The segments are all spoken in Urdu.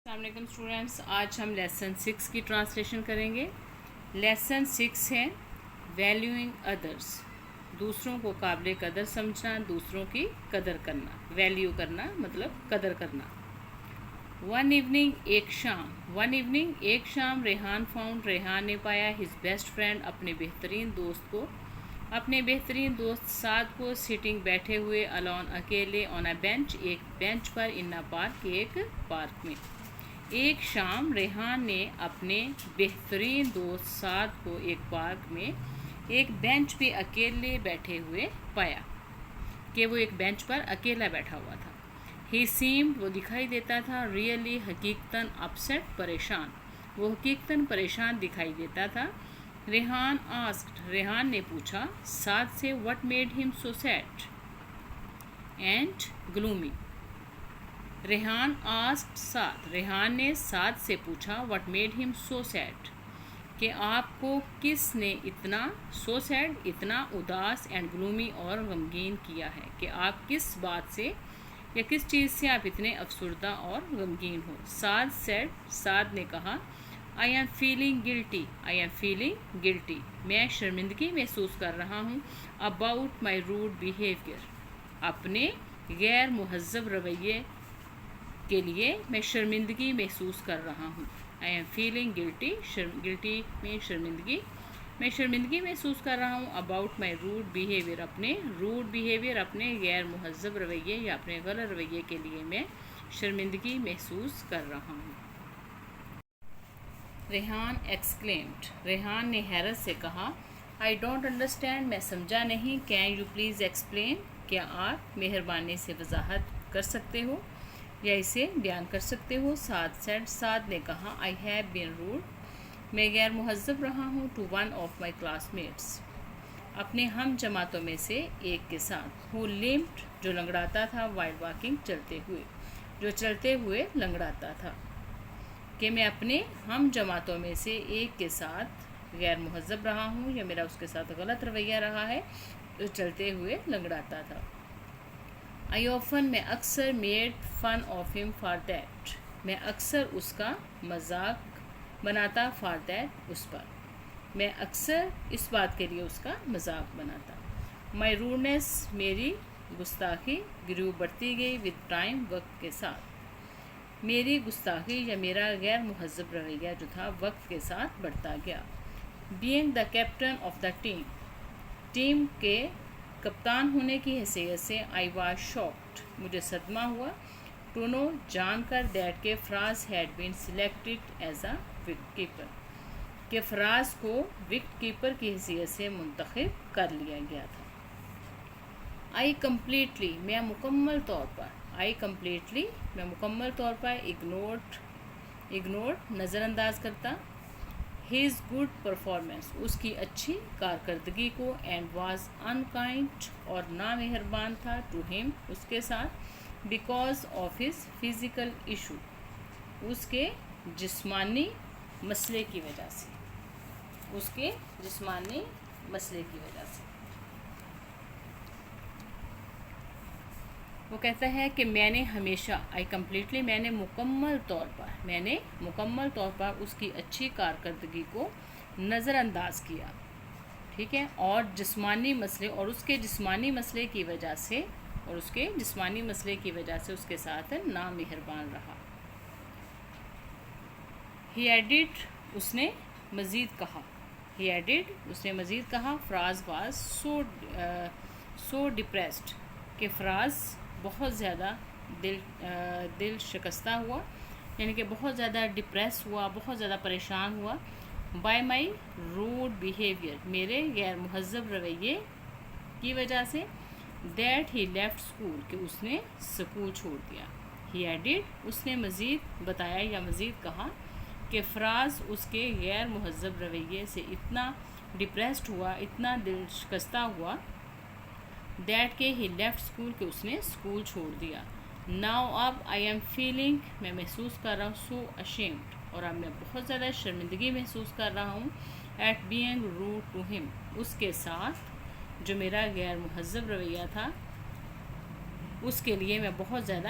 السلام علیکم اسٹوڈینٹس، آج ہم لیسن 6 کی ٹرانسلیشن کریں گے۔ لیسن 6 ہے ویلیوئنگ ادرس، دوسروں کو قابل قدر سمجھنا، دوسروں کی قدر کرنا۔ ویلیو کرنا مطلب قدر کرنا۔ ون ایوننگ ایک شام ریحان فاؤنڈ، ریحان نے پایا ہز بیسٹ فرینڈ، اپنے بہترین دوست سعد کو سٹنگ بیٹھے ہوئے، الون اکیلے، آن اے بینچ ایک بینچ پر، ان اے پارک ایک پارک میں۔ ایک شام ریحان نے اپنے بہترین دوست سعد کو ایک پارک میں ایک بینچ پہ اکیلے بیٹھے ہوئے پایا کہ وہ ایک بینچ پر اکیلا بیٹھا ہوا تھا۔ ہی سیمڈ، وہ دکھائی دیتا تھا، ریئلی، حقیقتاً، اپسیٹ، پریشان، وہ حقیقتاً پریشان دکھائی دیتا تھا۔ ریحان آسکڈ، ریحان نے پوچھا سعد سے، what made him so sad and gloomy۔ Rehan asked Saad, Rehan نے سعد سے پوچھا what made him so sad، کہ آپ کو کس نے اتنا so sad، اتنا اداس، اینڈ gloomy، اور غمگین کیا ہے، کہ آپ کس بات سے یا کس چیز سے آپ اتنے افسردہ اور غمگین ہو۔ سعد said، سعد نے کہا I am feeling guilty، میں شرمندگی محسوس کر رہا ہوں، about my rude behavior، اپنے غیر مہذب رویے کے لیے میں شرمندگی محسوس کر رہا ہوں۔ I am feeling guilty میں شرمندگی، میں شرمندگی محسوس کر رہا ہوں، about my rude behavior، اپنے غیر مہذب رویے یا اپنے غلط رویے کے لیے میں شرمندگی محسوس کر رہا ہوں۔ ریحان ایکسکلیمڈ، ریحان نے حیرت سے کہا I don't understand، میں سمجھا نہیں، can you please explain، کیا آپ مہربانی سے وضاحت کر سکتے ہو یا اسے بیان کر سکتے ہو۔ سعد said، سعد نے کہا I have been rude، میں غیر مہذب رہا ہوں، to one of my classmates، اپنے ہم جماعتوں میں سے ایک کے ساتھ، who limped، جو لنگڑاتا تھا، while walking، چلتے ہوئے لنگڑاتا تھا، کہ میں اپنے ہم جماعتوں میں سے ایک کے ساتھ غیر مہذب رہا ہوں یا میرا اس کے ساتھ غلط رویہ رہا ہے، جو چلتے ہوئے لنگڑاتا تھا۔ I often، میں اکثر made fun of him for that، میں اکثر اس کا مذاق بناتا for that، اس پر، میں اکثر اس بات کے لیے اس کا مذاق بناتا۔ My rudeness، میری گستاخی، grew، بڑھتی گئی، with time، وقت کے ساتھ، میری گستاخی یا میرا غیر مہذب رویہ جو تھا وقت کے ساتھ بڑھتا گیا۔ Being the captain of the team، team کے کپتان ہونے کی حیثیت سے I was shocked، مجھے صدمہ ہوا، to know، جان کر، that کہ فراز had been selected as a wicket keeper، کہ فراز کو وکٹ کیپر کی حیثیت سے منتخب کر لیا گیا تھا۔ I completely، میں مکمل طور پر ignored، نظر انداز کرتا، his good performance، اس کی اچھی کارکردگی کو، and was unkind، اور نامہربان تھا، to him، اس کے ساتھ، because of his physical issue، اس کے جسمانی مسئلے کی وجہ سے، وہ کہتا ہے کہ میں نے ہمیشہ میں نے مکمل طور پر اس کی اچھی کارکردگی کو نظر انداز کیا، ٹھیک ہے، اور جسمانی مسئلے اور اس کے جسمانی مسئلے کی وجہ سے اس کے ساتھ نامہربان رہا۔ He added، اس نے مزید کہا، فراز was so depressed، کہ فراز بہت زیادہ دل شکستہ ہوا، یعنی کہ بہت زیادہ ڈپریس ہوا، بہت زیادہ پریشان ہوا، بائی مائی روڈ بیہیویئر، میرے غیر مہذب رویے کی وجہ سے، دیٹ ہی لیفٹ اسکول، کہ اس نے اسکول چھوڑ دیا۔ ہی ایڈڈ، اس نے مزید بتایا یا مزید کہا کہ فراز اس کے غیر مہذب رویے سے اتنا ڈپریسڈ ہوا، اتنا دل شکستہ ہوا، دیٹ کہ ہی لیفٹ اسکول، کہ اس نے اسکول چھوڑ دیا۔ ناؤ، اب، آئی ایم فیلنگ، میں محسوس کر رہا ہوں، سو ashamed، اور اب میں بہت زیادہ شرمندگی محسوس کر رہا ہوں، ایٹ بینگ روڈ ٹو ہم، اس کے ساتھ جو میرا غیر مہذب رویہ تھا اس کے لیے میں بہت زیادہ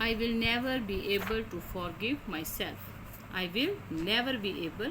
I will never be able to forgive myself. I will never be able,